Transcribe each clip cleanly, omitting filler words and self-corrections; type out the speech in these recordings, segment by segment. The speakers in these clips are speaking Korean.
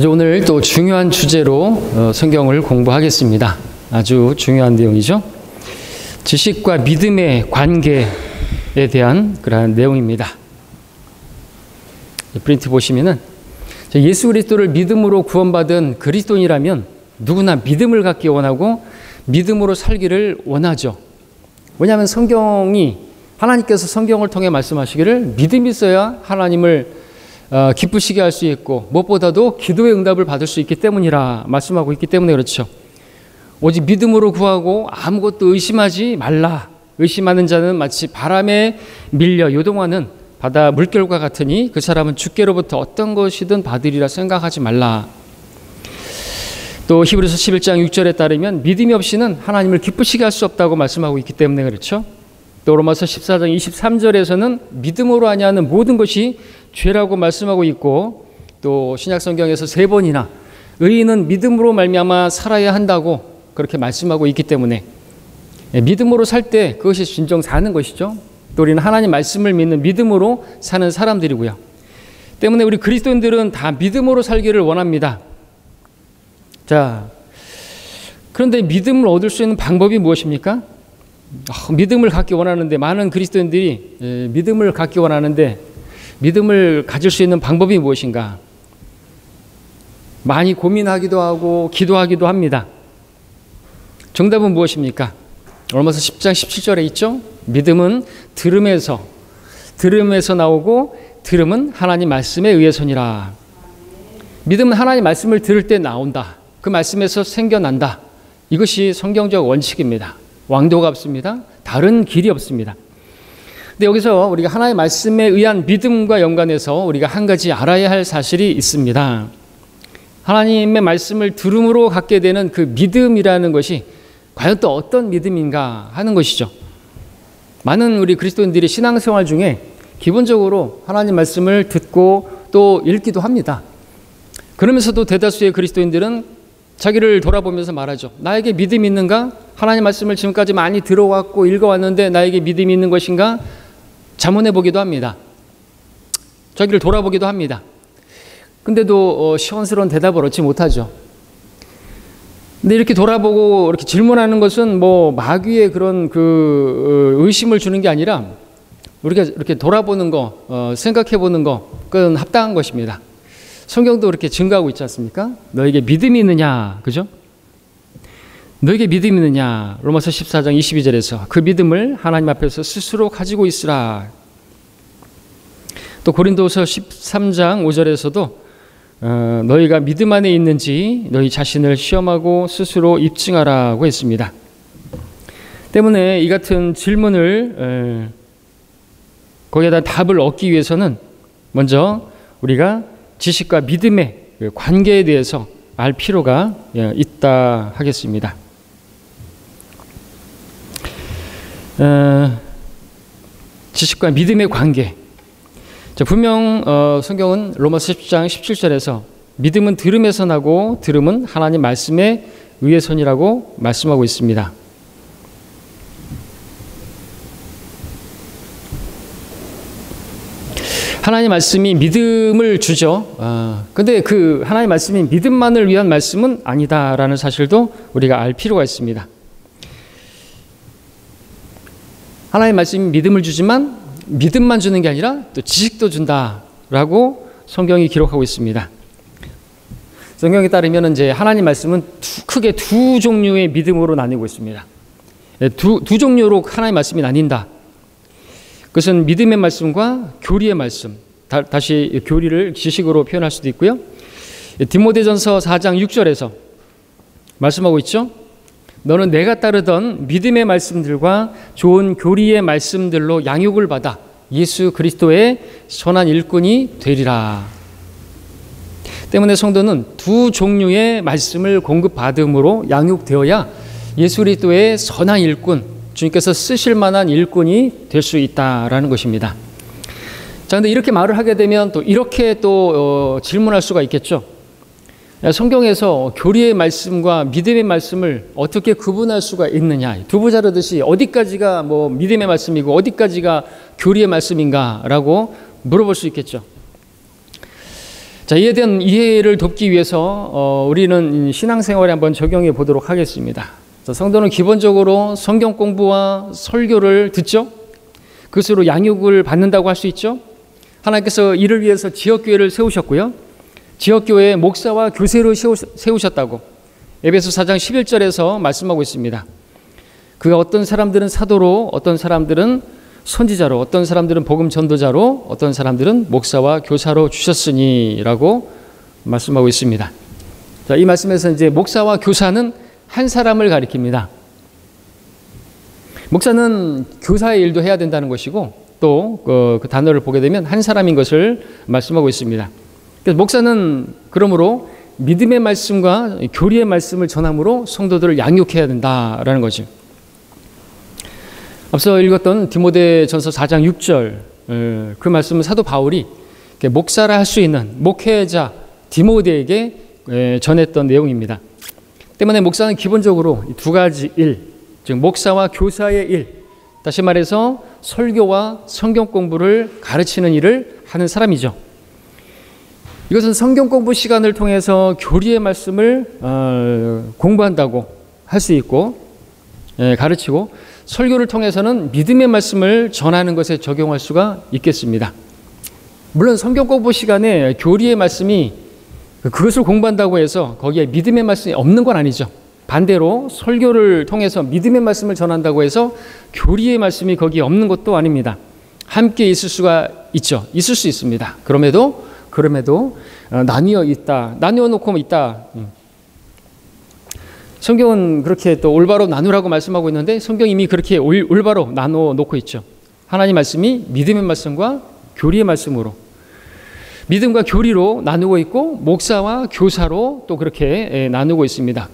오늘 또 중요한 주제로 성경을 공부하겠습니다. 아주 중요한 내용이죠. 지식과 믿음의 관계에 대한 그러한 내용입니다. 프린트 보시면은 예수 그리스도를 믿음으로 구원받은 그리스도인이라면 누구나 믿음을 갖기 원하고 믿음으로 살기를 원하죠. 왜냐하면 하나님께서 성경을 통해 말씀하시기를 믿음이 있어야 하나님을 기쁘시게 할 수 있고 무엇보다도 기도의 응답을 받을 수 있기 때문이라 말씀하고 있기 때문에 그렇죠. 오직 믿음으로 구하고 아무것도 의심하지 말라. 의심하는 자는 마치 바람에 밀려 요동하는 바다 물결과 같으니 그 사람은 주께로부터 어떤 것이든 받으리라 생각하지 말라. 또 히브리서 11장 6절에 따르면 믿음이 없이는 하나님을 기쁘시게 할 수 없다고 말씀하고 있기 때문에 그렇죠. 또 로마서 14장 23절에서는 믿음으로 하냐는 모든 것이 죄라고 말씀하고 있고, 또 신약 성경에서 3번이나 의인은 믿음으로 말미암아 살아야 한다고 그렇게 말씀하고 있기 때문에 믿음으로 살 때 그것이 진정 사는 것이죠. 또 우리는 하나님 말씀을 믿는 믿음으로 사는 사람들이고요. 때문에 우리 그리스도인들은 다 믿음으로 살기를 원합니다. 자, 그런데 믿음을 얻을 수 있는 방법이 무엇입니까? 믿음을 갖기 원하는데, 많은 그리스도인들이 믿음을 갖기 원하는데 믿음을 가질 수 있는 방법이 무엇인가? 많이 고민하기도 하고 기도하기도 합니다. 정답은 무엇입니까? 로마서 10장 17절에 있죠. 믿음은 들음에서 나오고 들음은 하나님 말씀에 의해서니라. 믿음은 하나님 말씀을 들을 때 나온다. 그 말씀에서 생겨난다. 이것이 성경적 원칙입니다. 왕도가 없습니다. 다른 길이 없습니다. 근데 여기서 우리가 하나님의 말씀에 의한 믿음과 연관해서 우리가 한 가지 알아야 할 사실이 있습니다. 하나님의 말씀을 들음으로 갖게 되는 그 믿음이라는 것이 과연 또 어떤 믿음인가 하는 것이죠. 많은 우리 그리스도인들이 신앙생활 중에 기본적으로 하나님 말씀을 듣고 또 읽기도 합니다. 그러면서도 대다수의 그리스도인들은 자기를 돌아보면서 말하죠. 나에게 믿음이 있는가? 하나님 말씀을 지금까지 많이 들어왔고 읽어왔는데 나에게 믿음이 있는 것인가? 자문해 보기도 합니다. 자기를 돌아보기도 합니다. 근데도 시원스러운 대답을 얻지 못하죠. 근데 이렇게 돌아보고 이렇게 질문하는 것은 마귀의 그런 의심을 주는 게 아니라 우리가 이렇게 돌아보는 거, 생각해 보는 거, 그건 합당한 것입니다. 성경도 그렇게 증거하고 있지 않습니까? 너에게 믿음이 있느냐, 그죠? 너에게 믿음이 있느냐? 로마서 14장 22절에서 그 믿음을 하나님 앞에서 스스로 가지고 있으라. 또 고린도서 13장 5절에서도 너희가 믿음 안에 있는지 너희 자신을 시험하고 스스로 입증하라고 했습니다. 때문에 이 같은 질문을 거기에다 답을 얻기 위해서는 먼저 우리가 지식과 믿음의 관계에 대해서 알 필요가 있다 하겠습니다. 지식과 믿음의 관계. 분명 성경은 로마서 10장 17절에서 믿음은 들음에서 나고 들음은 하나님 말씀에 의해서니라고 말씀하고 있습니다. 하나님 말씀이 믿음을 주죠. 근데 그 하나님 말씀이 믿음만을 위한 말씀은 아니다라는 사실도 우리가 알 필요가 있습니다. 하나님 말씀이 믿음을 주지만 믿음만 주는 게 아니라 또 지식도 준다라고 성경이 기록하고 있습니다. 성경에 따르면 이제 하나님 말씀은 크게 두 종류의 믿음으로 나뉘고 있습니다. 두 종류로 하나님 말씀이 나뉜다. 그것은 믿음의 말씀과 교리의 말씀. 다시 교리를 지식으로 표현할 수도 있고요. 디모데전서 4장 6절에서 말씀하고 있죠. 너는 내가 따르던 믿음의 말씀들과 좋은 교리의 말씀들로 양육을 받아 예수 그리스도의 선한 일꾼이 되리라. 때문에 성도는 두 종류의 말씀을 공급받음으로 양육되어야 예수 그리스도의 선한 일꾼, 주님께서 쓰실 만한 일꾼이 될 수 있다라는 것입니다. 자, 근데 이렇게 말을 하게 되면 또 이렇게 질문할 수가 있겠죠. 성경에서 교리의 말씀과 믿음의 말씀을 어떻게 구분할 수가 있느냐. 두부 자르듯이 어디까지가 믿음의 말씀이고 어디까지가 교리의 말씀인가라고 물어볼 수 있겠죠. 자, 이에 대한 이해를 돕기 위해서 우리는 신앙생활에 한번 적용해 보도록 하겠습니다. 자, 성도는 기본적으로 성경 공부와 설교를 듣죠. 그것으로 양육을 받는다고 할 수 있죠. 하나님께서 이를 위해서 지역교회를 세우셨고요. 지역교회에 목사와 교세를 세우셨다고 에베소 4장 11절에서 말씀하고 있습니다. 그가 어떤 사람들은 사도로, 어떤 사람들은 선지자로, 어떤 사람들은 복음 전도자로, 어떤 사람들은 목사와 교사로 주셨으니 라고 말씀하고 있습니다. 자, 이 말씀에서 이제 목사와 교사는 한 사람을 가리킵니다. 목사는 교사의 일도 해야 된다는 것이고 또 그 단어를 보게 되면 한 사람인 것을 말씀하고 있습니다. 그래서 목사는 그러므로 믿음의 말씀과 교리의 말씀을 전함으로 성도들을 양육해야 된다라는 거죠. 앞서 읽었던 디모데전서 4장 6절 그 말씀은 사도 바울이 목사라 할 수 있는 목회자 디모데에게 전했던 내용입니다. 때문에 목사는 기본적으로 두 가지 일, 즉 목사와 교사의 일, 다시 말해서 설교와 성경 공부를 가르치는 일을 하는 사람이죠. 이것은 성경 공부 시간을 통해서 교리의 말씀을 공부한다고 할 수 있고 가르치고, 설교를 통해서는 믿음의 말씀을 전하는 것에 적용할 수가 있겠습니다. 물론 성경 공부 시간에 교리의 말씀이 그것을 공부한다고 해서 거기에 믿음의 말씀이 없는 건 아니죠. 반대로 설교를 통해서 믿음의 말씀을 전한다고 해서 교리의 말씀이 거기에 없는 것도 아닙니다. 함께 있을 수가 있죠. 있을 수 있습니다. 그럼에도 나뉘어 있다. 나누어 놓고 있다. 성경은 그렇게 또 올바로 나누라고 말씀하고 있는데 성경이 이미 그렇게 올바로 나누어 놓고 있죠. 하나님 말씀이 믿음의 말씀과 교리의 말씀으로, 믿음과 교리로 나누고 있고 목사와 교사로 또 그렇게 나누고 있습니다.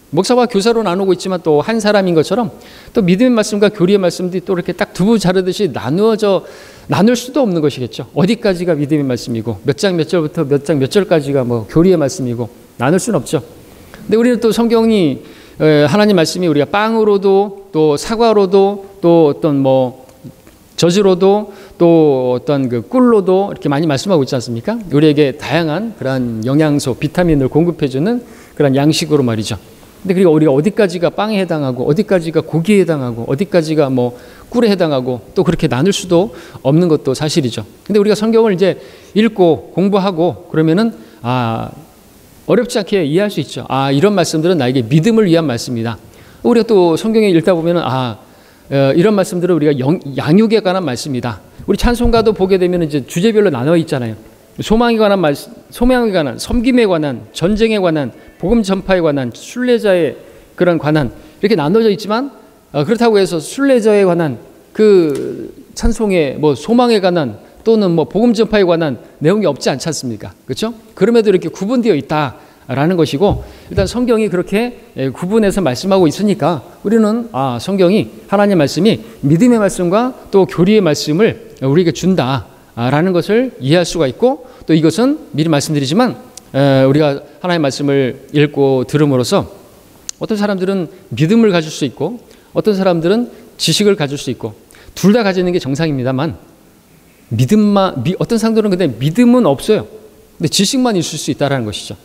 목사와 교사로 나누고 있지만 또 한 사람인 것처럼 또 믿음의 말씀과 교리의 말씀들이 또 이렇게 딱 두부 자르듯이 나눌 수도 없는 것이겠죠. 어디까지가 믿음의 말씀이고 몇 장 몇 절부터 몇 장 몇 절까지가 뭐 교리의 말씀이고 나눌 수는 없죠. 근데 우리는 또 성경이 하나님 말씀이 우리가 빵으로도 또 사과로도 또 어떤 뭐 젖으로도 또 어떤 그 꿀로도 이렇게 많이 말씀하고 있지 않습니까? 우리에게 다양한 그러한 영양소, 비타민을 공급해주는 그런 양식으로 말이죠. 근데 그리고 우리가 어디까지가 빵에 해당하고 어디까지가 고기에 해당하고 어디까지가 뭐 꿀에 해당하고 또 그렇게 나눌 수도 없는 것도 사실이죠. 근데 우리가 성경을 이제 읽고 공부하고 그러면은 어렵지 않게 이해할 수 있죠. 이런 말씀들은 나에게 믿음을 위한 말씀이다. 우리가 또 성경에 읽다 보면은 이런 말씀들은 우리가 양육에 관한 말씀이다. 우리 찬송가도 보게 되면 이제 주제별로 나눠 있잖아요. 소망에 관한 말씀, 소망에 관한, 섬김에 관한, 전쟁에 관한, 복음 전파에 관한, 순례자에 관한 이렇게 나눠져 있지만 그렇다고 해서 순례자에 관한 그 찬송에 뭐 소망에 관한 또는 뭐 복음 전파에 관한 내용이 없지 않지 않습니까? 그렇죠? 그럼에도 이렇게 구분되어 있다라는 것이고, 일단 성경이 그렇게 구분해서 말씀하고 있으니까 우리는 성경이 하나님의 말씀이 믿음의 말씀과 또 교리의 말씀을 우리에게 준다라는 것을 이해할 수가 있고, 또 이것은 미리 말씀드리지만 우리가 하나님의 말씀을 읽고 들음으로써 어떤 사람들은 믿음을 가질 수 있고 어떤 사람들은 지식을 가질 수 있고 둘 다 가지는 게 정상입니다만, 어떤 사람들은 근데 믿음은 없어요. 근데 지식만 있을 수 있다라는 것이죠.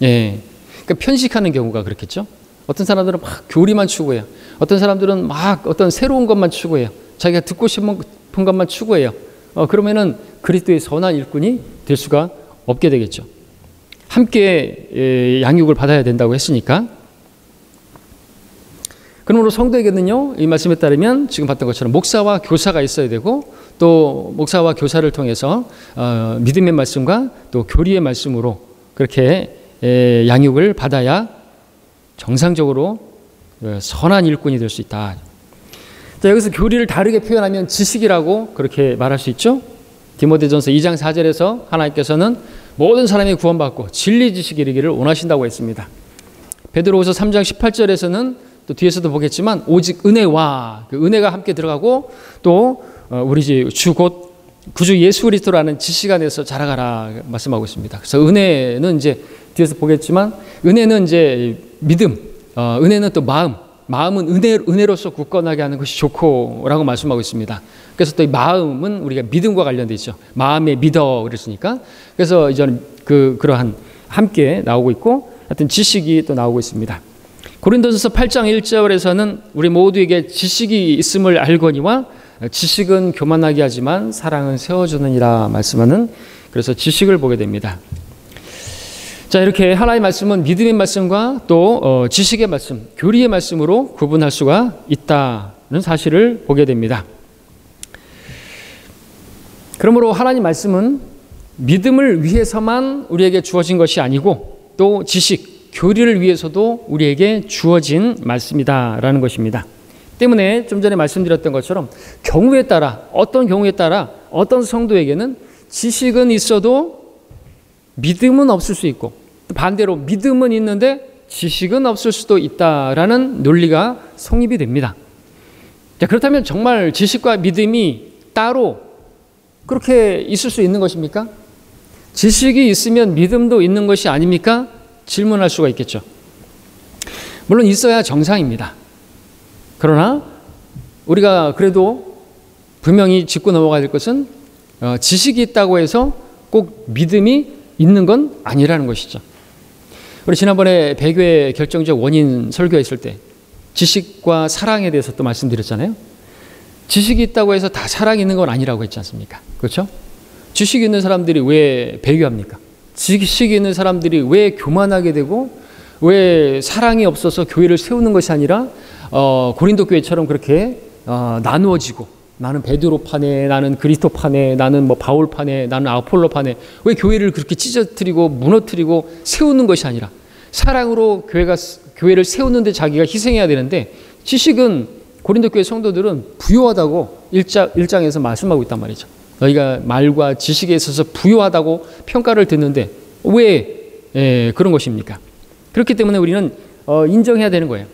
예. 그러니까 편식하는 경우가 그렇겠죠. 어떤 사람들은 막 교리만 추구해요. 어떤 사람들은 막 어떤 새로운 것만 추구해요. 자기가 듣고 싶은 것만 추구해요. 그러면은 그리스도의 선한 일꾼이 될 수가 없게 되겠죠. 함께 양육을 받아야 된다고 했으니까. 그러므로 성도에게는요, 이 말씀에 따르면 지금 봤던 것처럼 목사와 교사가 있어야 되고, 또 목사와 교사를 통해서 믿음의 말씀과 또 교리의 말씀으로 그렇게 양육을 받아야 정상적으로 선한 일꾼이 될 수 있다. 자, 여기서 교리를 다르게 표현하면 지식이라고 그렇게 말할 수 있죠. 디모데전서 2장 4절에서 하나님께서는 모든 사람이 구원받고 진리 지식이 이르기를 원하신다고 했습니다. 베드로후서 3장 18절에서는 또 뒤에서도 보겠지만 오직 은혜와 그 은혜가 함께 들어가고 또 우리 주 곧 구주 예수 그리스도라는 지식 안에서 자라가라 말씀하고 있습니다. 그래서 은혜는 이제 뒤에서 보겠지만 은혜는 이제 믿음, 은혜는 또 마음은 은혜로서 굳건하게 하는 것이 좋고라고 말씀하고 있습니다. 그래서 또 이 마음은 우리가 믿음과 관련돼 있죠. 마음에 믿어 그랬으니까. 그래서 이제는 그러한 함께 나오고 있고, 하여튼 지식이 또 나오고 있습니다. 고린도전서 8장 1절에서는 우리 모두에게 지식이 있음을 알거니와 지식은 교만하게 하지만 사랑은 세워주느니라 말씀하는, 그래서 지식을 보게 됩니다. 자, 이렇게 하나의 말씀은 믿음의 말씀과 또 지식의 말씀, 교리의 말씀으로 구분할 수가 있다는 사실을 보게 됩니다. 그러므로 하나님 말씀은 믿음을 위해서만 우리에게 주어진 것이 아니고 또 지식, 교리를 위해서도 우리에게 주어진 말씀이다라는 것입니다. 때문에 좀 전에 말씀드렸던 것처럼 경우에 따라, 어떤 경우에 따라 어떤 성도에게는 지식은 있어도 믿음은 없을 수 있고, 반대로 믿음은 있는데 지식은 없을 수도 있다라는 논리가 성립이 됩니다. 자, 그렇다면 정말 지식과 믿음이 따로 그렇게 있을 수 있는 것입니까? 지식이 있으면 믿음도 있는 것이 아닙니까? 질문할 수가 있겠죠. 물론 있어야 정상입니다. 그러나 우리가 그래도 분명히 짚고 넘어가야 될 것은 지식이 있다고 해서 꼭 믿음이 있는 건 아니라는 것이죠. 우리 지난번에 배교의 결정적 원인 설교했을 때 지식과 사랑에 대해서 또 말씀드렸잖아요. 지식이 있다고 해서 다 사랑이 있는 건 아니라고 했지 않습니까? 그렇죠? 지식이 있는 사람들이 왜 배교합니까? 지식이 있는 사람들이 왜 교만하게 되고 왜 사랑이 없어서 교회를 세우는 것이 아니라 고린도 교회처럼 그렇게 나누어지고, 나는 베드로파네, 나는 그리스도파네, 나는 뭐 바울파네, 나는 아폴로파네, 왜 교회를 그렇게 찢어뜨리고 무너뜨리고 세우는 것이 아니라 사랑으로 교회를 세우는데 자기가 희생해야 되는데, 지식은 고린도 교회 성도들은 부요하다고 1장에서 말씀하고 있단 말이죠. 너희가 말과 지식에 있어서 부요하다고 평가를 듣는데 왜 그런 것입니까? 그렇기 때문에 우리는 인정해야 되는 거예요.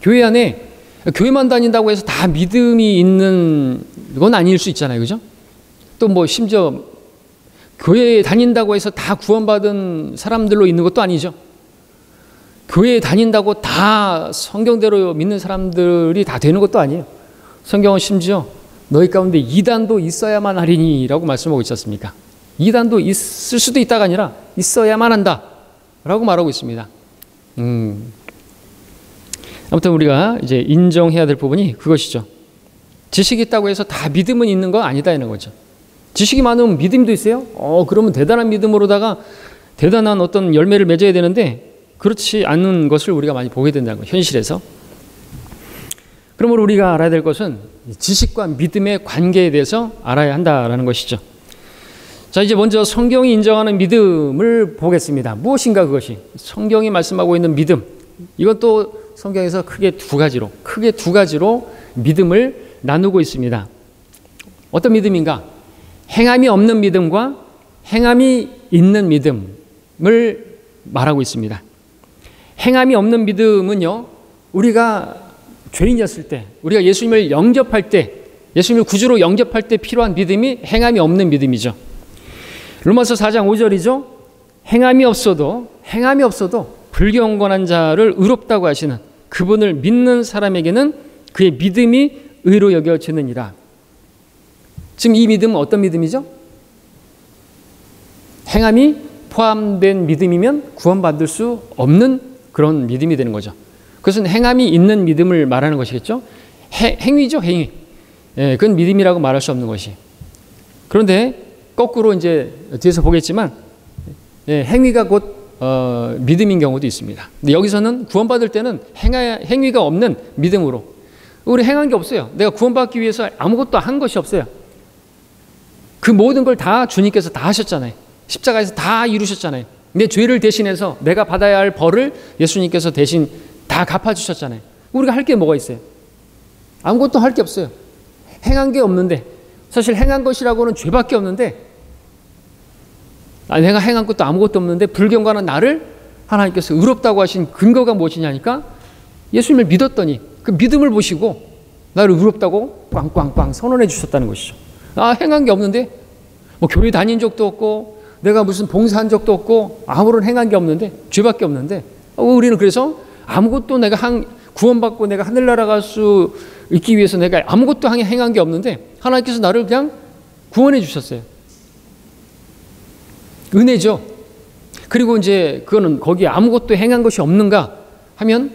교회 안에 교회만 다닌다고 해서 다 믿음이 있는 건 아닐 수 있잖아요. 그죠? 또 뭐 심지어 교회에 다닌다고 해서 다 구원받은 사람들로 있는 것도 아니죠. 교회에 다닌다고 다 성경대로 믿는 사람들이 다 되는 것도 아니에요. 성경은 심지어 너희 가운데 이단도 있어야만 하리니 라고 말씀하고 있지 않습니까? 이단도 있을 수도 있다가 아니라 있어야만 한다 라고 말하고 있습니다. 아무튼 우리가 이제 인정해야 될 부분이 그것이죠. 지식이 있다고 해서 다 믿음은 있는 거 아니다 이런 거죠. 지식이 많으면 믿음도 있어요? 그러면 대단한 믿음으로다가 대단한 어떤 열매를 맺어야 되는데 그렇지 않은 것을 우리가 많이 보게 된다는 거예요. 현실에서. 그러므로 우리가 알아야 될 것은 지식과 믿음의 관계에 대해서 알아야 한다라는 것이죠. 자, 이제 먼저 성경이 인정하는 믿음을 보겠습니다. 무엇인가 그것이? 성경이 말씀하고 있는 믿음. 이것도 성경에서 크게 두 가지로 믿음을 나누고 있습니다. 어떤 믿음인가? 행함이 없는 믿음과 행함이 있는 믿음을 말하고 있습니다. 행함이 없는 믿음은요, 우리가 죄인이었을 때, 우리가 예수님을 영접할 때, 예수님을 구주로 영접할 때 필요한 믿음이 행함이 없는 믿음이죠. 로마서 4장 5절이죠. 행함이 없어도 불경건한 자를 의롭다고 하시는 그분을 믿는 사람에게는 그의 믿음이 의로 여겨지느니라. 지금 이 믿음은 어떤 믿음이죠? 행함이 포함된 믿음이면 구원받을 수 없는 그런 믿음이 되는 거죠. 그것은 행함이 있는 믿음을 말하는 것이겠죠. 행위죠, 행위. 그건 믿음이라고 말할 수 없는 것이. 그런데 거꾸로 이제 뒤에서 보겠지만 행위가 곧 믿음인 경우도 있습니다. 근데 여기서는 구원받을 때는 행위가 없는 믿음으로, 우리 행한 게 없어요. 내가 구원받기 위해서 아무것도 한 것이 없어요. 그 모든 걸 다 주님께서 다 하셨잖아요. 십자가에서 다 이루셨잖아요. 내 죄를 대신해서 내가 받아야 할 벌을 예수님께서 대신 다 갚아주셨잖아요. 우리가 할 게 뭐가 있어요? 아무것도 할 게 없어요. 행한 게 없는데, 사실 행한 것이라고는 죄밖에 없는데, 내가 행한 것도 아무것도 없는데 불경건한 나를 하나님께서 의롭다고 하신 근거가 무엇이냐니까 예수님을 믿었더니 그 믿음을 보시고 나를 의롭다고 꽝꽝꽝 선언해 주셨다는 것이죠. 행한 게 없는데, 뭐 교회 다닌 적도 없고 내가 무슨 봉사한 적도 없고 아무런 행한 게 없는데, 죄밖에 없는데, 우리는 그래서 아무것도 내가 구원받고 내가 하늘나라 갈 수 있기 위해서 내가 아무것도 행한 게 없는데 하나님께서 나를 그냥 구원해 주셨어요. 은혜죠. 그리고 이제 그거는 거기에 아무것도 행한 것이 없는가 하면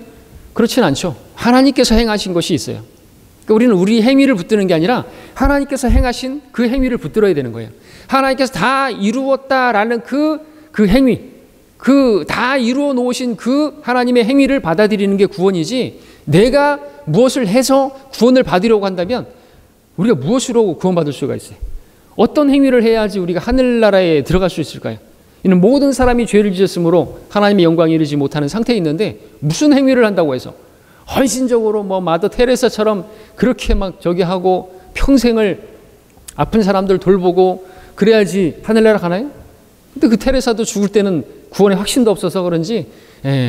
그렇진 않죠. 하나님께서 행하신 것이 있어요. 그러니까 우리는 우리 행위를 붙드는 게 아니라 하나님께서 행하신 그 행위를 붙들어야 되는 거예요. 하나님께서 다 이루었다라는 그 행위, 그 다 이루어 놓으신 그 하나님의 행위를 받아들이는 게 구원이지, 내가 무엇을 해서 구원을 받으려고 한다면 우리가 무엇으로 구원받을 수가 있어요? 어떤 행위를 해야지 우리가 하늘나라에 들어갈 수 있을까요? 이는 모든 사람이 죄를 지었으므로 하나님의 영광에 이르지 못하는 상태에 있는데, 무슨 행위를 한다고 해서 헌신적으로 뭐 마더 테레사처럼 그렇게 막 저기 하고 평생을 아픈 사람들 돌보고 그래야지 하늘나라 가나요? 근데 그 테레사도 죽을 때는 구원의 확신도 없어서 그런지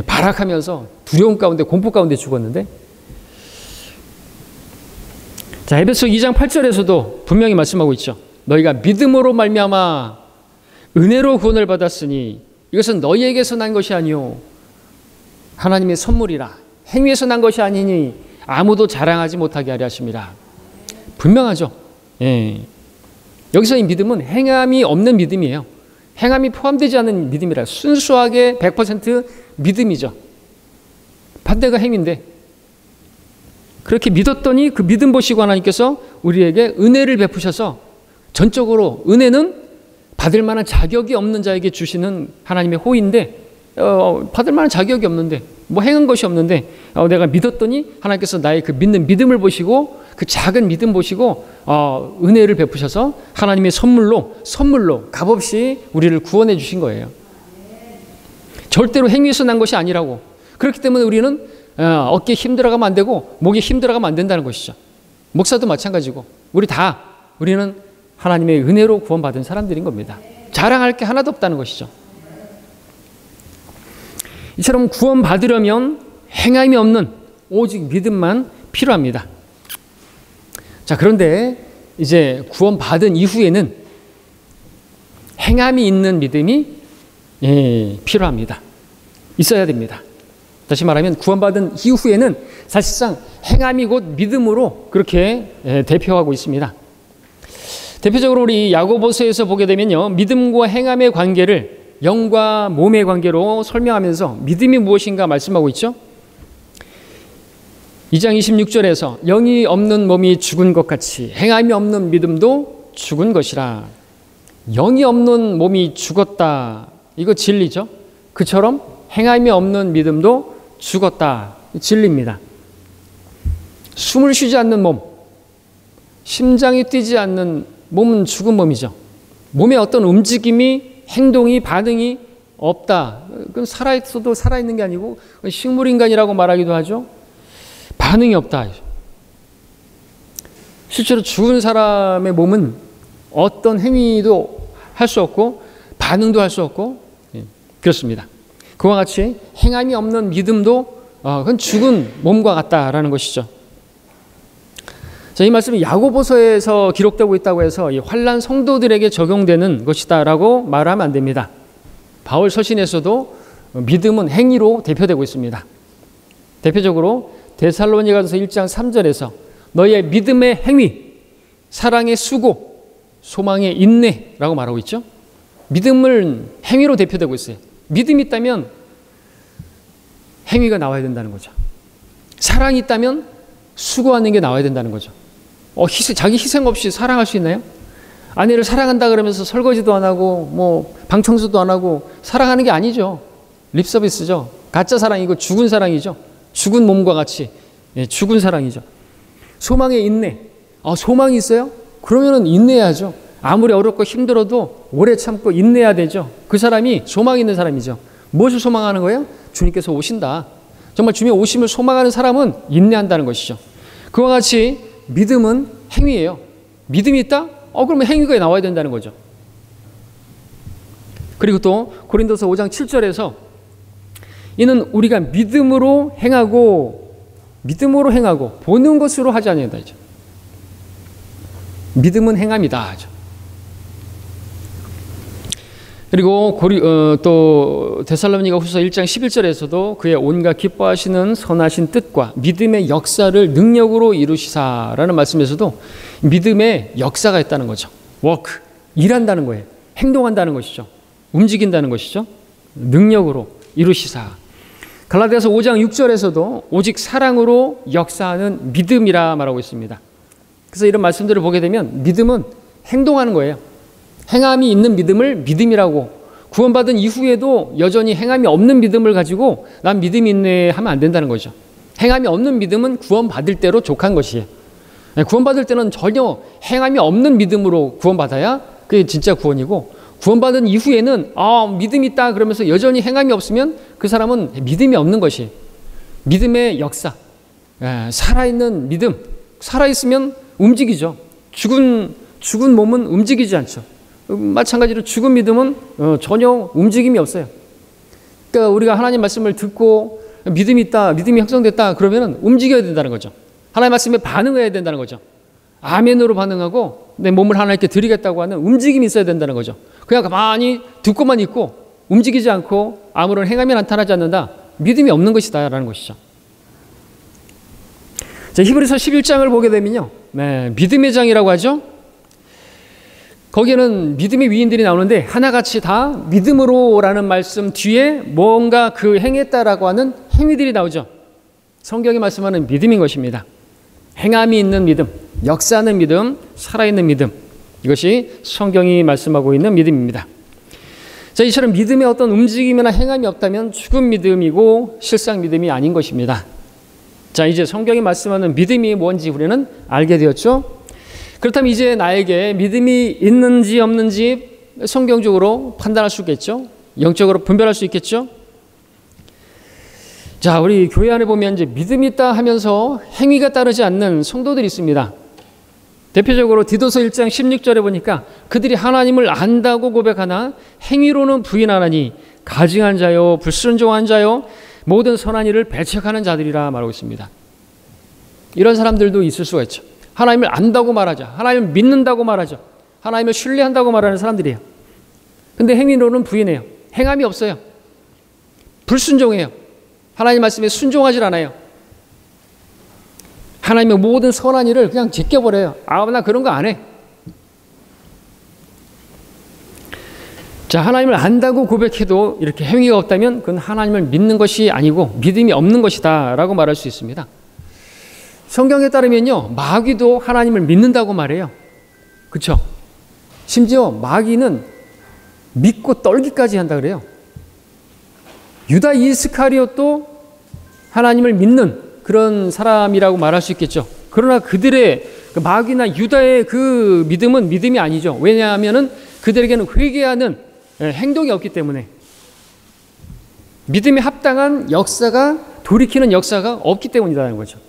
발악하면서 두려움 가운데, 공포 가운데 죽었는데, 자, 에베소 2장 8절에서도 분명히 말씀하고 있죠. 너희가 믿음으로 말미암아 은혜로 구원을 받았으니 이것은 너희에게서 난 것이 아니요 하나님의 선물이라. 행위에서 난 것이 아니니 아무도 자랑하지 못하게 하려 하심이라. 분명하죠. 여기서 이 믿음은 행함이 없는 믿음이에요. 행함이 포함되지 않은 믿음이라. 순수하게 100% 믿음이죠. 반대가 행위인데, 그렇게 믿었더니 그 믿음 보시고 하나님께서 우리에게 은혜를 베푸셔서, 전적으로 은혜는 받을 만한 자격이 없는 자에게 주시는 하나님의 호의인데, 받을 만한 자격이 없는데, 뭐 행한 것이 없는데, 내가 믿었더니 하나님께서 나의 그 믿는 믿음을 보시고, 그 작은 믿음 보시고 은혜를 베푸셔서 하나님의 선물로 값없이 우리를 구원해 주신 거예요. 절대로 행위에서 난 것이 아니라고. 그렇기 때문에 우리는 어깨 힘들어가면 안 되고 목이 힘들어가면 안 된다는 것이죠. 목사도 마찬가지고 우리는 하나님의 은혜로 구원받은 사람들인 겁니다. 자랑할 게 하나도 없다는 것이죠. 이처럼 구원받으려면 행함이 없는 오직 믿음만 필요합니다. 자, 그런데 이제 구원받은 이후에는 행함이 있는 믿음이 필요합니다. 있어야 됩니다. 다시 말하면 구원받은 이후에는 사실상 행함이 곧 믿음으로 그렇게 대표하고 있습니다. 대표적으로 우리 야고보서에서 보게 되면요, 믿음과 행함의 관계를 영과 몸의 관계로 설명하면서 믿음이 무엇인가 말씀하고 있죠. 2장 26절에서 영이 없는 몸이 죽은 것 같이 행함이 없는 믿음도 죽은 것이라. 영이 없는 몸이 죽었다. 이거 진리죠. 그처럼 행함이 없는 믿음도 죽었다. 진리입니다. 숨을 쉬지 않는 몸, 심장이 뛰지 않는 몸은 죽은 몸이죠. 몸에 어떤 움직임이, 행동이, 반응이 없다. 그건 살아있어도 살아있는 게 아니고 식물인간이라고 말하기도 하죠. 반응이 없다. 실제로 죽은 사람의 몸은 어떤 행위도 할 수 없고 반응도 할 수 없고 그렇습니다. 그와 같이 행함이 없는 믿음도 그건 죽은 몸과 같다라는 것이죠. 자, 이 말씀이 야고보서에서 기록되고 있다고 해서 이 환난 성도들에게 적용되는 것이다라고 말하면 안 됩니다. 바울 서신에서도 믿음은 행위로 대표되고 있습니다. 대표적으로 데살로니가서 1장 3절에서 너희의 믿음의 행위, 사랑의 수고, 소망의 인내라고 말하고 있죠. 믿음은 행위로 대표되고 있어요. 믿음이 있다면 행위가 나와야 된다는 거죠. 사랑이 있다면 수고하는 게 나와야 된다는 거죠. 자기 희생 없이 사랑할 수 있나요? 아내를 사랑한다 그러면서 설거지도 안 하고 뭐 방 청소도 안 하고 사랑하는 게 아니죠. 립 서비스죠. 가짜 사랑이고 죽은 사랑이죠. 죽은 몸과 같이 죽은 사랑이죠. 소망의 인내. 소망이 있어요? 그러면은 인내해야죠. 아무리 어렵고 힘들어도 오래 참고 인내해야 되죠. 그 사람이 소망 있는 사람이죠. 무엇을 소망하는 거예요? 주님께서 오신다. 정말 주님의 오심을 소망하는 사람은 인내한다는 것이죠. 그와 같이 믿음은 행위예요. 믿음이 있다? 그러면 행위가 나와야 된다는 거죠. 그리고 또 고린도서 5장 7절에서 이는 우리가 믿음으로 행하고 보는 것으로 하지 아니하다. 믿음은 행함이다. 그리고 또 데살로니가 후서 1장 11절에서도 그의 온갖 기뻐하시는 선하신 뜻과 믿음의 역사를 능력으로 이루시사라는 말씀에서도 믿음의 역사가 있다는 거죠. 워크, 일한다는 거예요. 행동한다는 것이죠. 움직인다는 것이죠. 능력으로 이루시사. 갈라디아서 5장 6절에서도 오직 사랑으로 역사하는 믿음이라 말하고 있습니다. 그래서 이런 말씀들을 보게 되면 믿음은 행동하는 거예요. 행함이 있는 믿음을 믿음이라고, 구원받은 이후에도 여전히 행함이 없는 믿음을 가지고 난 믿음이 있네 하면 안 된다는 거죠. 행함이 없는 믿음은 구원받을 때로 족한 것이에요. 구원받을 때는 전혀 행함이 없는 믿음으로 구원받아야 그게 진짜 구원이고, 구원받은 이후에는 믿음이 있다 그러면서 여전히 행함이 없으면 그 사람은 믿음이 없는 것이에요. 믿음의 역사, 살아있는 믿음, 살아있으면 움직이죠. 죽은 몸은 움직이지 않죠. 마찬가지로 죽은 믿음은 전혀 움직임이 없어요. 그러니까 우리가 하나님 말씀을 듣고 믿음이 있다, 믿음이 형성됐다 그러면 움직여야 된다는 거죠. 하나님 말씀에 반응해야 된다는 거죠. 아멘으로 반응하고 내 몸을 하나님께 드리겠다고 하는 움직임이 있어야 된다는 거죠. 그냥 가만히 듣고만 있고 움직이지 않고 아무런 행함이 나타나지 않는다, 믿음이 없는 것이다 라는 것이죠. 자, 히브리서 11장을 보게 되면요, 믿음의 장이라고 하죠. 거기에는 믿음의 위인들이 나오는데 하나같이 다 믿음으로라는 말씀 뒤에 뭔가 그 행했다라고 하는 행위들이 나오죠. 성경이 말씀하는 믿음인 것입니다. 행함이 있는 믿음, 역사하는 믿음, 살아있는 믿음, 이것이 성경이 말씀하고 있는 믿음입니다. 자, 이처럼 믿음의 어떤 움직임이나 행함이 없다면 죽은 믿음이고 실상 믿음이 아닌 것입니다. 자, 이제 성경이 말씀하는 믿음이 뭔지 우리는 알게 되었죠. 그렇다면 이제 나에게 믿음이 있는지 없는지 성경적으로 판단할 수 있겠죠. 영적으로 분별할 수 있겠죠. 자, 우리 교회 안에 보면 이제 믿음이 있다 하면서 행위가 따르지 않는 성도들이 있습니다. 대표적으로 디도서 1장 16절에 보니까 그들이 하나님을 안다고 고백하나 행위로는 부인하나니 가증한 자요, 불순종한 자요, 모든 선한 일을 배척하는 자들이라 말하고 있습니다. 이런 사람들도 있을 수가 있죠. 하나님을 안다고 말하죠. 하나님을 믿는다고 말하죠. 하나님을 신뢰한다고 말하는 사람들이에요. 근데 행위로는 부인해요. 행함이 없어요. 불순종해요. 하나님 말씀에 순종하지 않아요. 하나님의 모든 선한 일을 그냥 제껴버려요. 나 그런 거 안 해. 자, 하나님을 안다고 고백해도 이렇게 행위가 없다면 그건 하나님을 믿는 것이 아니고 믿음이 없는 것이다 라고 말할 수 있습니다. 성경에 따르면요, 마귀도 하나님을 믿는다고 말해요. 그렇죠? 심지어 마귀는 믿고 떨기까지 한다 그래요. 유다 이스카리옷도 하나님을 믿는 그런 사람이라고 말할 수 있겠죠. 그러나 그들의 그 마귀나 유다의 그 믿음은 믿음이 아니죠. 왜냐하면 그들에게는 회개하는 행동이 없기 때문에, 믿음에 합당한 역사가, 돌이키는 역사가 없기 때문이라는 거죠.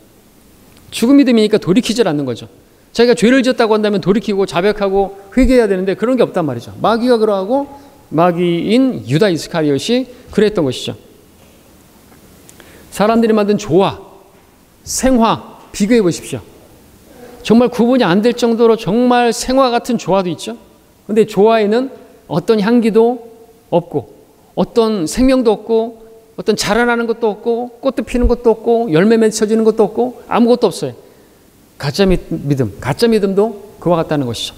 죽은 믿음이니까 돌이키질 않는 거죠. 자기가 죄를 지었다고 한다면 돌이키고 자백하고 회개해야 되는데 그런 게 없단 말이죠. 마귀가 그러하고 마귀인 유다 이스카리ot이 그랬던 것이죠. 사람들이 만든 조화, 생화 비교해 보십시오. 정말 구분이 안 될 정도로 정말 생화 같은 조화도 있죠. 그런데 조화에는 어떤 향기도 없고 어떤 생명도 없고 어떤 자라나는 것도 없고 꽃도 피는 것도 없고 열매 맺혀지는 것도 없고 아무것도 없어요. 가짜 믿음, 가짜 믿음도 그와 같다는 것이죠.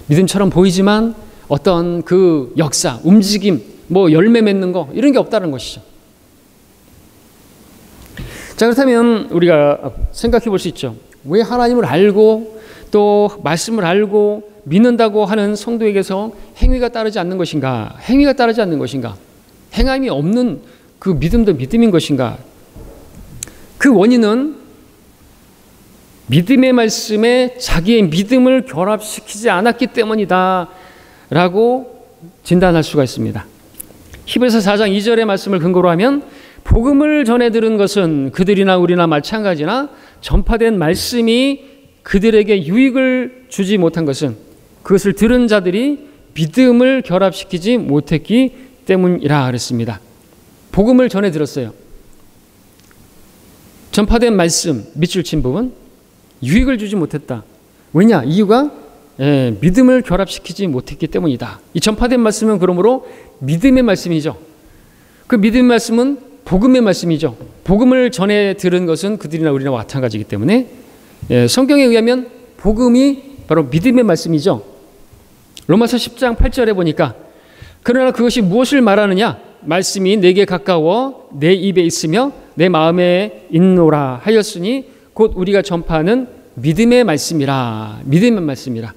믿음처럼 보이지만 어떤 그 역사, 움직임, 열매 맺는 거 이런 게 없다는 것이죠. 자, 그렇다면 우리가 생각해 볼 수 있죠. 왜 하나님을 알고 또 말씀을 알고 믿는다고 하는 성도에게서 행위가 따르지 않는 것인가? 행위가 따르지 않는 것인가? 행함이 없는 그 믿음도 믿음인 것인가? 그 원인은 믿음의 말씀에 자기의 믿음을 결합시키지 않았기 때문이다 라고 진단할 수가 있습니다. 히브리서 4장 2절의 말씀을 근거로 하면 복음을 전해 들은 것은 그들이나 우리나 마찬가지나 전파된 말씀이 그들에게 유익을 주지 못한 것은 그것을 들은 자들이 믿음을 결합시키지 못했기 때문이라 그랬습니다. 복음을 전해 들었어요. 전파된 말씀, 밑줄 친 부분, 유익을 주지 못했다. 왜냐? 이유가 믿음을 결합시키지 못했기 때문이다. 이 전파된 말씀은 그러므로 믿음의 말씀이죠. 그 믿음의 말씀은 복음의 말씀이죠. 복음을 전해 들은 것은 그들이나 우리나 마찬가지이기 때문에 성경에 의하면 복음이 바로 믿음의 말씀이죠. 로마서 10장 8절에 보니까 그러나 그것이 무엇을 말하느냐? 말씀이 내게 가까워 내 입에 있으며 내 마음에 있노라 하였으니 곧 우리가 전파하는 믿음의 말씀이라. 믿음의 말씀이라.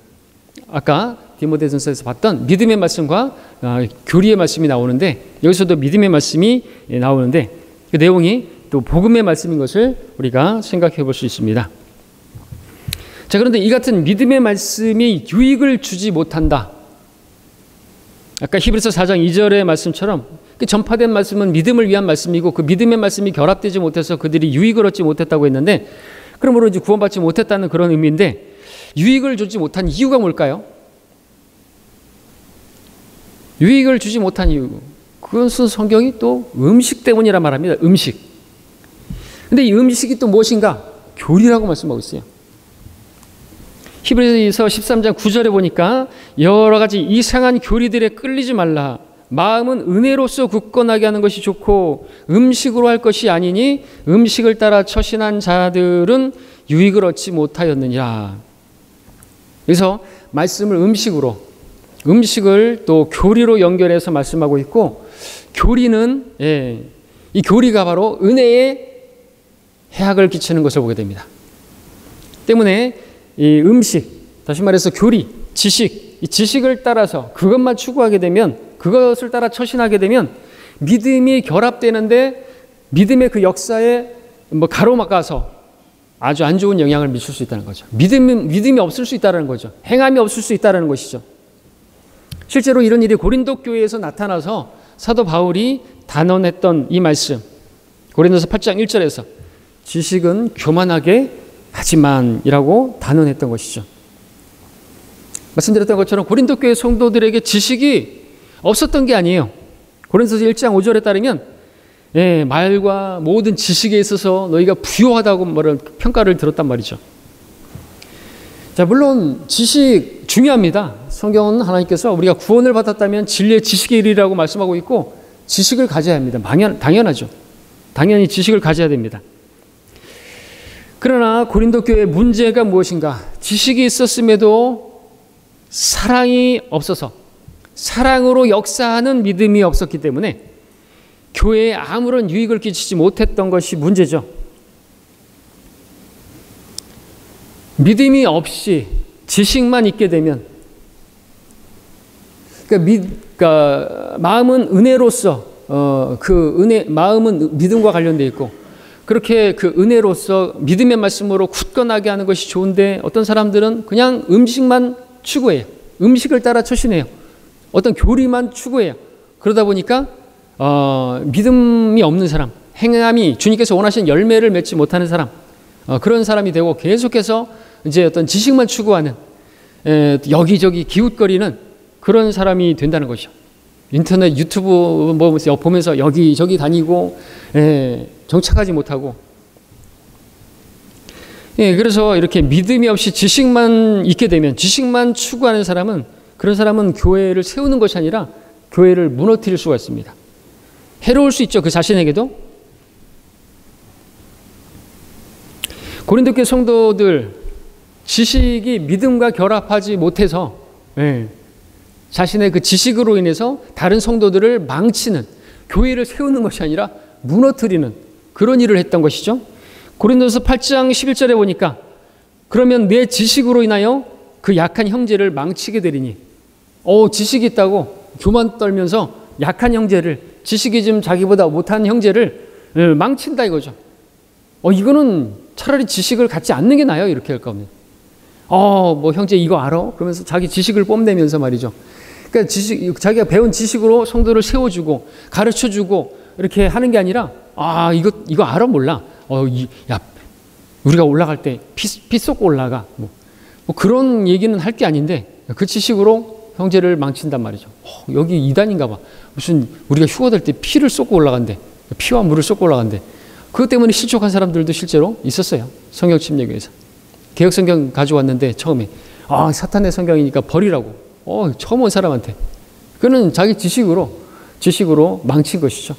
아까 디모데전서에서 봤던 믿음의 말씀과 교리의 말씀이 나오는데 여기서도 믿음의 말씀이 나오는데 그 내용이 또 복음의 말씀인 것을 우리가 생각해 볼 수 있습니다. 자, 그런데 이 같은 믿음의 말씀이 유익을 주지 못한다. 아까 히브리서 4장 2절의 말씀처럼 그 전파된 말씀은 믿음을 위한 말씀이고 그 믿음의 말씀이 결합되지 못해서 그들이 유익을 얻지 못했다고 했는데 그러므로 이제 구원받지 못했다는 그런 의미인데 유익을 주지 못한 이유가 뭘까요? 유익을 주지 못한 이유. 그것은 성경이 또 음식 때문이라 말합니다. 음식. 근데 이 음식이 또 무엇인가? 교리라고 말씀하고 있어요. 히브리서 13장 9절에 보니까 여러 가지 이상한 교리들에 끌리지 말라. 마음은 은혜로서 굳건하게 하는 것이 좋고 음식으로 할 것이 아니니 음식을 따라 처신한 자들은 유익을 얻지 못하였느니라. 그래서 말씀을 음식을 또 교리로 연결해서 말씀하고 있고 교리는 이 교리가 바로 은혜에 해악을 끼치는 것을 보게 됩니다. 때문에 이 음식, 다시 말해서 교리, 지식, 이 지식을 따라서 그것만 추구하게 되면 그것을 따라 처신하게 되면 믿음이 결합되는데 믿음의 그 역사에 가로막아서 아주 안 좋은 영향을 미칠 수 있다는 거죠. 믿음이 없을 수 있다는 거죠. 행함이 없을 수 있다는 것이죠. 실제로 이런 일이 고린도 교회에서 나타나서 사도 바울이 단언했던 이 말씀, 고린도서 8장 1절에서 지식은 교만하게 하지만이라고 단언했던 것이죠. 말씀드렸던 것처럼 고린도 교회 성도들에게 지식이 없었던 게 아니에요. 고린도서 1장 5절에 따르면 말과 모든 지식에 있어서 너희가 부요하다고 말하는 평가를 들었단 말이죠. 자, 물론 지식 중요합니다. 성경은 하나님께서 우리가 구원을 받았다면 진리의 지식에 이르라고 말씀하고 있고 지식을 가져야 합니다. 당연하죠. 당연히 지식을 가져야 됩니다. 그러나 고린도 교회의 문제가 무엇인가? 지식이 있었음에도 사랑이 없어서 사랑으로 역사하는 믿음이 없었기 때문에 교회에 아무런 유익을 끼치지 못했던 것이 문제죠. 믿음이 없이 지식만 있게 되면 그러니까 마음은 은혜로서 마음은 믿음과 관련되어 있고 그렇게 그 은혜로서 믿음의 말씀으로 굳건하게 하는 것이 좋은데 어떤 사람들은 그냥 음식만 추구해요. 음식을 따라 처신해요. 어떤 교리만 추구해요. 그러다 보니까 믿음이 없는 사람, 행함이 주님께서 원하시는 열매를 맺지 못하는 사람, 그런 사람이 되고 계속해서 이제 어떤 지식만 추구하는 여기저기 기웃거리는 그런 사람이 된다는 거죠. 인터넷 유튜브 보면서 여기저기 다니고 정착하지 못하고 그래서 이렇게 믿음이 없이 지식만 있게 되면 지식만 추구하는 사람은 그런 사람은 교회를 세우는 것이 아니라 교회를 무너뜨릴 수가 있습니다. 해로울 수 있죠. 그 자신에게도. 고린도 교회 성도들 지식이 믿음과 결합하지 못해서 자신의 그 지식으로 인해서 다른 성도들을 망치는 교회를 세우는 것이 아니라 무너뜨리는 그런 일을 했던 것이죠. 고린도서 8장 11절에 보니까 그러면 내 지식으로 인하여 그 약한 형제를 망치게 되리니 지식이 있다고 교만 떨면서 약한 형제를 지식이 좀 자기보다 못한 형제를 망친다 이거죠. 이거는 차라리 지식을 갖지 않는 게 나아요. 이렇게 할 겁니다. 형제 이거 알아? 그러면서 자기 지식을 뽐내면서 말이죠. 그러니까 자기가 배운 지식으로 성도를 세워주고 가르쳐주고 이렇게 하는 게 아니라 이거 알아? 몰라? 우리가 올라갈 때 피 쏟고 올라가. 뭐 그런 얘기는 할 게 아닌데 그 지식으로 형제를 망친단 말이죠. 여기 이단인가 봐. 무슨 우리가 휴가 될 때 피를 쏟고 올라간대. 피와 물을 쏟고 올라간대. 그것 때문에 실족한 사람들도 실제로 있었어요. 성경 침례교회에서. 개혁성경 가져왔는데 처음에 사탄의 성경이니까 버리라고. 처음 온 사람한테. 그는 자기 지식으로 망친 것이죠.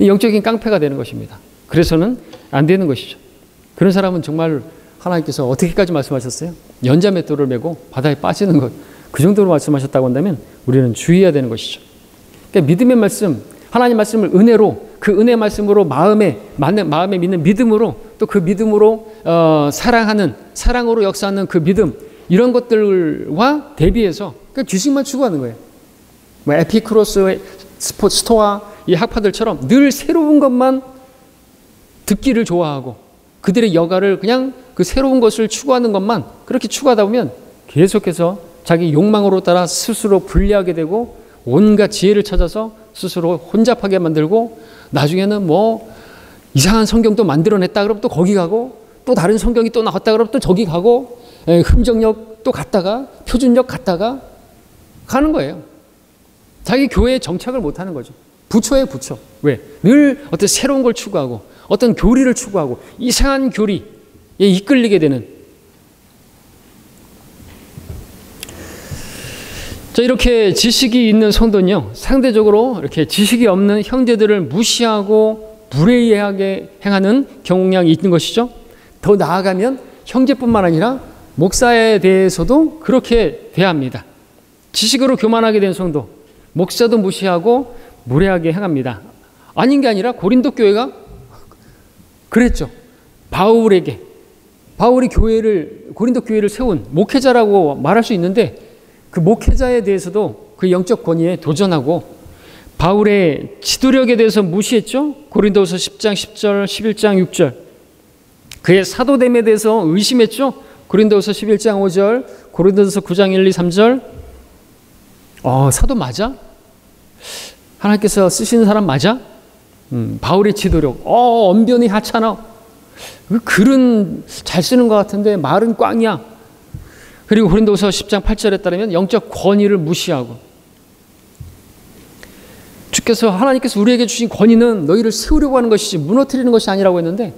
영적인 깡패가 되는 것입니다. 그래서는 안 되는 것이죠. 그런 사람은 정말 하나님께서 어떻게까지 말씀하셨어요? 연자맷돌을 메고 바다에 빠지는 것. 그 정도로 말씀하셨다고 한다면 우리는 주의해야 되는 것이죠. 그러니까 믿음의 말씀, 하나님 말씀을 은혜로, 그 은혜 말씀으로 마음에 믿는 믿음으로, 또 그 믿음으로 사랑으로 역사하는 그 믿음, 이런 것들과 대비해서 그러니까 지식만 추구하는 거예요. 뭐 에피쿠로스의 스토아 이 학파들처럼 늘 새로운 것만 듣기를 좋아하고 그들의 여가를 그냥 그 새로운 것을 추구하는 것만 그렇게 추구하다 보면 계속해서 자기 욕망으로 따라 스스로 불리하게 되고 온갖 지혜를 찾아서 스스로 혼잡하게 만들고 나중에는 뭐 이상한 성경도 만들어냈다 그러면 또 거기 가고 또 다른 성경이 또 나왔다 그러면 또 저기 가고 흠정역 또 갔다가 표준역 갔다가 가는 거예요. 자기 교회에 정착을 못하는 거죠. 부처예요, 부처. 왜? 늘 어떤 새로운 걸 추구하고 어떤 교리를 추구하고 이상한 교리에 이끌리게 되는. 자, 이렇게 지식이 있는 성도는요, 상대적으로 이렇게 지식이 없는 형제들을 무시하고 무례하게 행하는 경향이 있는 것이죠. 더 나아가면 형제뿐만 아니라 목사에 대해서도 그렇게 대합니다. 지식으로 교만하게 된 성도, 목사도 무시하고 무례하게 행합니다. 아닌 게 아니라 고린도 교회가 그랬죠. 바울이 고린도 교회를 세운 목회자라고 말할 수 있는데 그 목회자에 대해서도 그 영적 권위에 도전하고 바울의 지도력에 대해서 무시했죠. 고린도서 10장 10절, 11장 6절. 그의 사도됨에 대해서 의심했죠. 고린도서 11장 5절, 고린도서 9장 1, 2, 3절. 사도 맞아? 하나님께서 쓰시는 사람 맞아? 바울의 지도력. 언변이 하찮아. 글은 잘 쓰는 것 같은데 말은 꽝이야. 그리고 고린도서 10장 8절에 따르면 영적 권위를 무시하고 하나님께서 우리에게 주신 권위는 너희를 세우려고 하는 것이지 무너뜨리는 것이 아니라고 했는데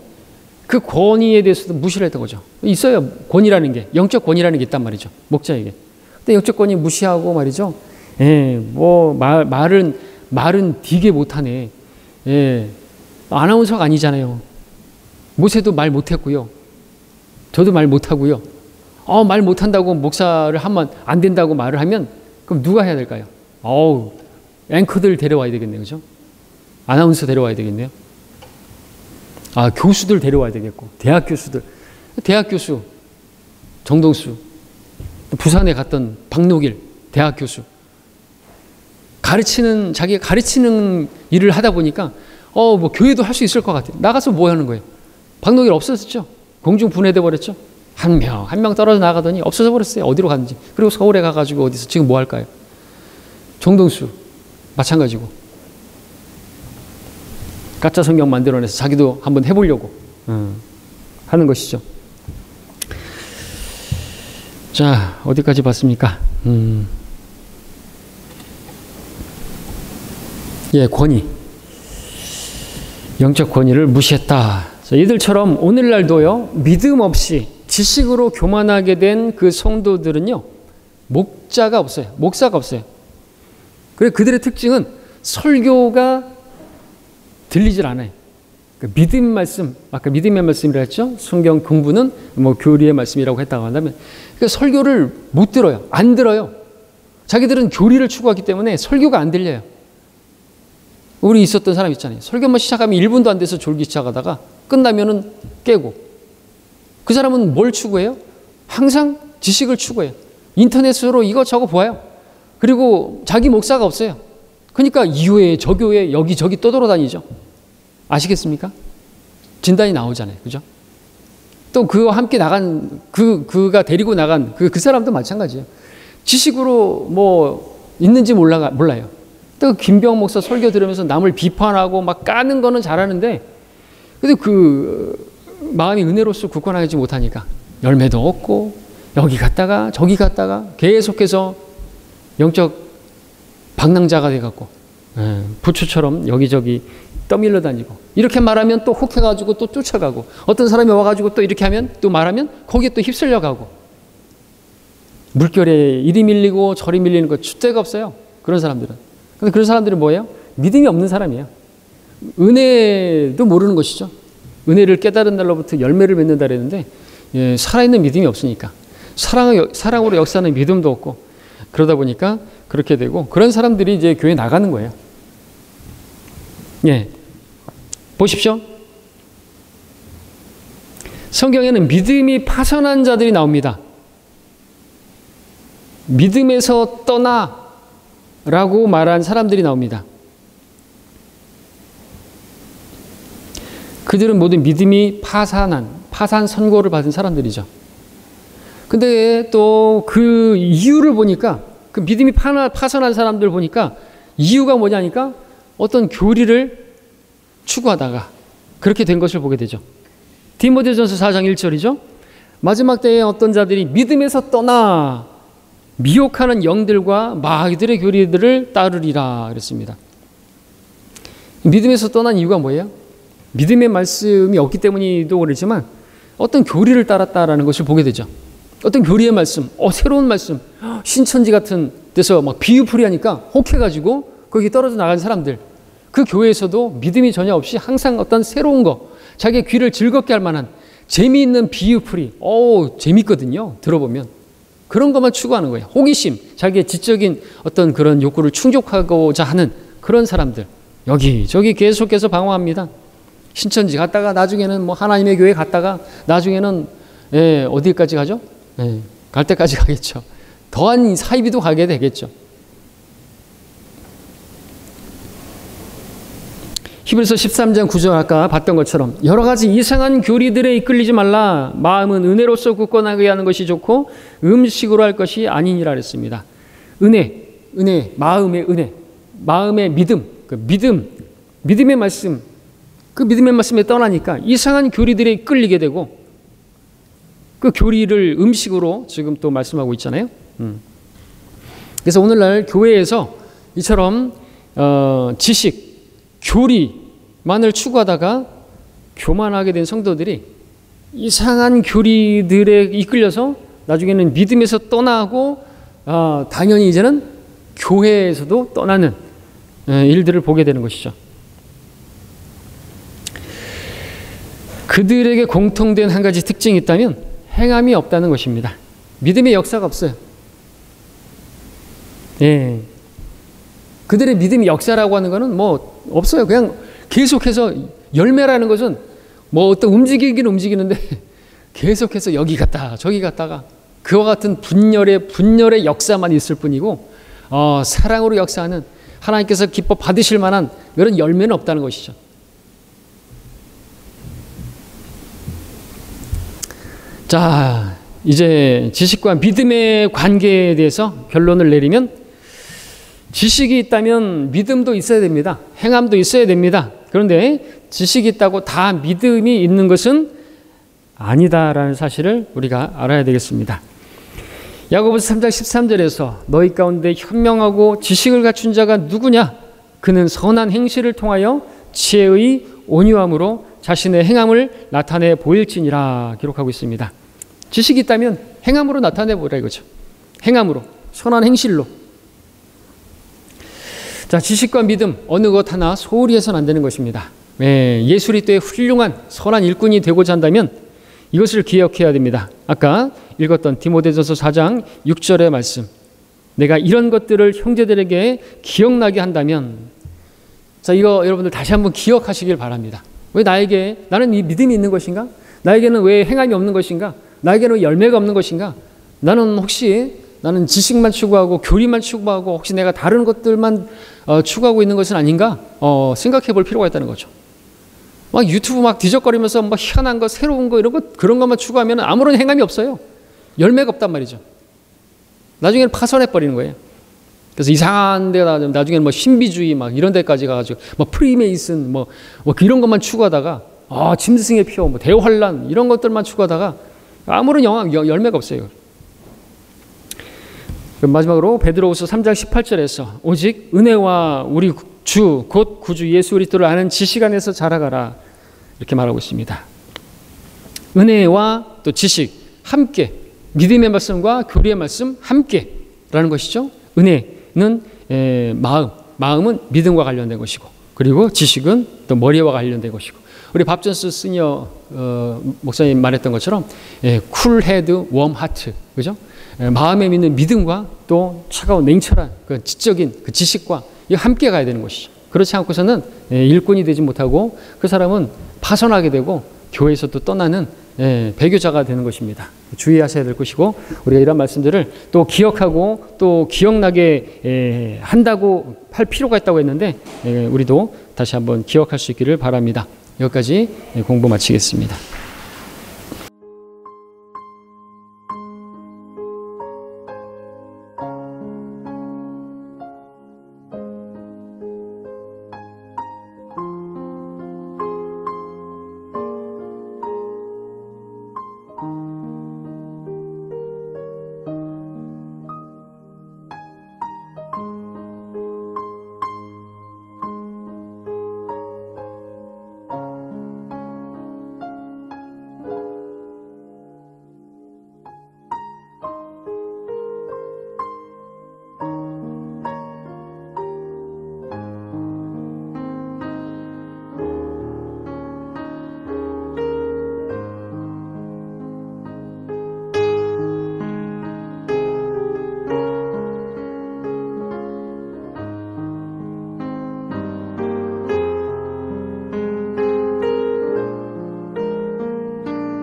그 권위에 대해서도 무시를 했던 거죠. 있어요. 권위라는 게, 영적 권위라는 게 있단 말이죠. 목자에게. 근데 영적 권위 무시하고 말이죠. 말은 되게 못하네. 아나운서가 아니잖아요. 모세도 말 못했고요. 저도 말 못하고요. 말 못한다고 목사를 하면 안 된다고 말을 하면 그럼 누가 해야 될까요? 앵커들 데려와야 되겠네요. 그죠? 아나운서 데려와야 되겠네요. 교수들 데려와야 되겠고, 대학 교수, 정동수, 부산에 갔던 박노길, 대학 교수. 자기가 가르치는 일을 하다 보니까, 교회도 할 수 있을 것 같아요. 나가서 뭐 하는 거예요? 박노길 없어졌죠? 공중 분해돼 버렸죠? 한 명 떨어져 나가더니 없어져 버렸어요. 어디로 갔는지. 그리고 서울에 가가지고 어디서 지금 뭐 할까요? 정동수, 마찬가지고. 가짜 성경 만들어내서 자기도 한번 해보려고 하는 것이죠. 자, 어디까지 봤습니까? 권위. 영적 권위를 무시했다. 자, 이들처럼 오늘날도요, 믿음 없이 지식으로 교만하게 된 그 성도들은요, 목사가 없어요. 그래, 그들의 특징은 설교가 들리질 않아요. 그러니까 믿음 말씀, 아까 믿음의 말씀이라 했죠. 성경 공부는 교리의 말씀이라고 했다고 한다면, 그러니까 설교를 못 들어요. 안 들어요. 자기들은 교리를 추구하기 때문에 설교가 안 들려요. 우리 있었던 사람 있잖아요. 설교만 시작하면 1분도 안 돼서 졸기 시작하다가 끝나면은 깨고. 그 사람은 뭘 추구해요? 항상 지식을 추구해요. 인터넷으로 이것저것 보아요. 그리고 자기 목사가 없어요. 그러니까 이 교회, 저 교회, 여기저기 떠돌아다니죠. 아시겠습니까? 진단이 나오잖아요. 그죠? 또 그와 함께 나간, 그가 데리고 나간 그 사람도 마찬가지예요. 지식으로 있는지 몰라요. 또 김병 목사 설교 들으면서 남을 비판하고 막 까는 거는 잘하는데, 근데 그 마음이 은혜로서 굳건하지 못하니까 열매도 없고, 여기 갔다가 저기 갔다가 계속해서 영적 방랑자가 돼갖고 부추처럼 여기저기 떠밀려 다니고, 이렇게 말하면 또 혹해가지고 또 쫓아가고, 어떤 사람이 와가지고 또 이렇게 하면 또 말하면 거기에 또 휩쓸려 가고, 물결에 이리 밀리고 저리 밀리는 거 줏대가 없어요. 그런 사람들은. 근데 그런 사람들은 뭐예요? 믿음이 없는 사람이에요. 은혜도 모르는 것이죠. 은혜를 깨달은 날로부터 열매를 맺는다 그랬는데, 살아있는 믿음이 없으니까, 사랑으로 역사하는 믿음도 없고, 그러다 보니까 그렇게 되고, 그런 사람들이 이제 교회 나가는 거예요. 예. 보십시오. 성경에는 믿음이 파선한 자들이 나옵니다. 믿음에서 떠나라고 말한 사람들이 나옵니다. 그들은 모두 믿음이 파산 선고를 받은 사람들이죠. 근데 또 그 이유를 보니까, 그 믿음이 파선한 사람들 보니까 이유가 뭐냐니까 어떤 교리를 추구하다가 그렇게 된 것을 보게 되죠. 디모데전서 4장 1절이죠. 마지막 때에 어떤 자들이 믿음에서 떠나 미혹하는 영들과 마귀들의 교리들을 따르리라 그랬습니다. 믿음에서 떠난 이유가 뭐예요? 믿음의 말씀이 없기 때문이도 그렇지만 어떤 교리를 따랐다라는 것을 보게 되죠. 어떤 교리의 말씀, 새로운 말씀, 신천지 같은 데서 막 비유풀이하니까 혹해가지고 거기 떨어져 나간 사람들, 그 교회에서도 믿음이 전혀 없이 항상 어떤 새로운 거, 자기의 귀를 즐겁게 할 만한 재미있는 비유풀이, 재밌거든요. 들어보면. 그런 것만 추구하는 거예요. 호기심, 자기의 지적인 어떤 그런 욕구를 충족하고자 하는 그런 사람들, 여기저기 계속해서 방황합니다. 신천지 갔다가 나중에는 뭐 하나님의 교회 갔다가 나중에는 어디까지 가죠? 갈 때까지 가겠죠. 더한 사이비도 가게 되겠죠. 히브리서 13장 9절 아까 봤던 것처럼 여러 가지 이상한 교리들에 이끌리지 말라. 마음은 은혜로서 굳건하게 하는 것이 좋고 음식으로 할 것이 아니니라 그랬습니다. 은혜, 마음의 은혜, 마음의 믿음, 믿음의 말씀, 그 믿음의 말씀에 떠나니까 이상한 교리들에 이끌리게 되고 그 교리를 음식으로 지금 또 말씀하고 있잖아요. 그래서 오늘날 교회에서 이처럼 지식, 교리만을 추구하다가 교만하게 된 성도들이 이상한 교리들에 이끌려서 나중에는 믿음에서 떠나고 당연히 이제는 교회에서도 떠나는 일들을 보게 되는 것이죠. 그들에게 공통된 한 가지 특징이 있다면 행함이 없다는 것입니다. 믿음의 역사가 없어요. 그들의 믿음의 역사라고 하는 것은 뭐 없어요. 그냥 계속해서 열매라는 것은 뭐 어떤 움직이긴 움직이는데 계속해서 여기 갔다가 저기 갔다가 그와 같은 분열의 역사만 있을 뿐이고 사랑으로 역사하는 하나님께서 기뻐 받으실 만한 그런 열매는 없다는 것이죠. 자, 이제 지식과 믿음의 관계에 대해서 결론을 내리면 지식이 있다면 믿음도 있어야 됩니다. 행함도 있어야 됩니다. 그런데 지식이 있다고 다 믿음이 있는 것은 아니다라는 사실을 우리가 알아야 되겠습니다. 야고보서 3장 13절에서 너희 가운데 현명하고 지식을 갖춘 자가 누구냐? 그는 선한 행실을 통하여 지혜의 온유함으로 자신의 행함을 나타내 보일지니라 기록하고 있습니다. 지식이 있다면 행함으로 나타내 보라 이거죠. 행함으로, 선한 행실로. 자, 지식과 믿음 어느 것 하나 소홀히 해서는 안 되는 것입니다. 예수리 때의 훌륭한 선한 일꾼이 되고자 한다면 이것을 기억해야 됩니다. 아까 읽었던 디모데전서 4장 6절의 말씀. 내가 이런 것들을 형제들에게 기억나게 한다면, 자, 이거 여러분들 다시 한번 기억하시길 바랍니다. 왜 나는 이 믿음이 있는 것인가? 나에게는 왜 행함이 없는 것인가? 나에게는 왜 열매가 없는 것인가? 나는 지식만 추구하고 교리만 추구하고 혹시 내가 다른 것들만 추구하고 있는 것은 아닌가? 생각해 볼 필요가 있다는 거죠. 막 유튜브 막 뒤적거리면서 막 희한한 거, 새로운 거, 그런 것만 추구하면 아무런 행함이 없어요. 열매가 없단 말이죠. 나중에는 파손해 버리는 거예요. 그래서 이상한 데가 나중에는 뭐 신비주의 막 이런 데까지 가가지고 뭐 프리메이슨 뭐 이런 것만 추구하다가 짐승의 표, 뭐 대환란 이런 것들만 추구하다가 아무런 열매가 없어요. 마지막으로 베드로후서 3장 18절에서 오직 은혜와 우리 주 곧 구주 예수 그리스도를 아는 지식 안에서 자라가라 이렇게 말하고 있습니다. 은혜와 또 지식 함께, 믿음의 말씀과 교리의 말씀 함께라는 것이죠. 은혜는 마음은 믿음과 관련된 것이고, 그리고 지식은 또 머리와 관련된 것이고, 우리 밥전스 시니어 목사님 말했던 것처럼 쿨 헤드 웜 하트, 그죠? 마음에 있는 믿음과 또 차가운 냉철한 그 지적인 그 지식과 이거 함께 가야 되는 것이죠. 그렇지 않고서는 일꾼이 되지 못하고 그 사람은 파선하게 되고 교회에서 또 떠나는 배교자가 되는 것입니다. 주의하셔야 될 것이고 우리가 이런 말씀들을 또 기억하고 또 기억나게 한다고 할 필요가 있다고 했는데 우리도 다시 한번 기억할 수 있기를 바랍니다. 여기까지 공부 마치겠습니다.